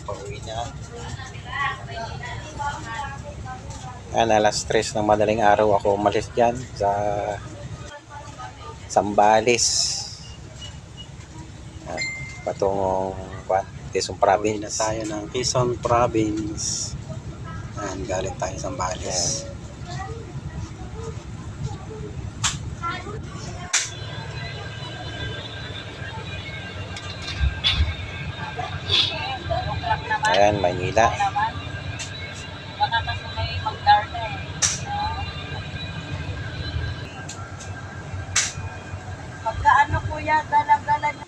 pauwi na. Yan, alas 3 ng madaling araw ako umalis dyan sa Zambales. Yan, patungong Quezon Province. Na tayo ng Quezon Province. Yan, galing tayo sa Zambales. Ayan, Maynila. Baka kasi may mag-garden. Pagkaano kuya, dala-dala na.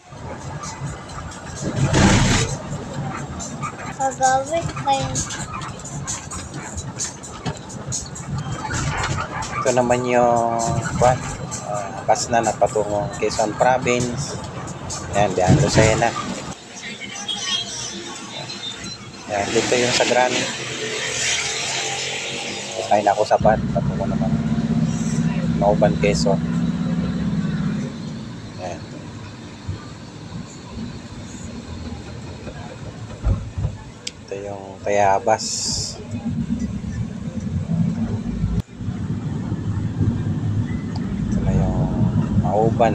Pagawit may... Ito naman yung bus na napatungong Quezon Province. Ayan, Bian Lucena. Ayan, dito yung Sagran. Kain ako sa bat. Patungo naman Mauban, Quezon. Ayan. Ito yung Tayabas. Ito na yung Mauban.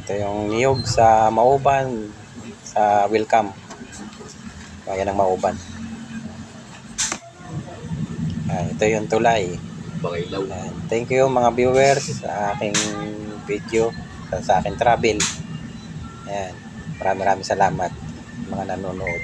Ito yung niyog sa Mauban, sa Welcome. Bayan ng Mauban. Ito yung tulay. Thank you mga viewers sa aking video, sa aking travel. Ayan. Maraming salamat mga nanonood.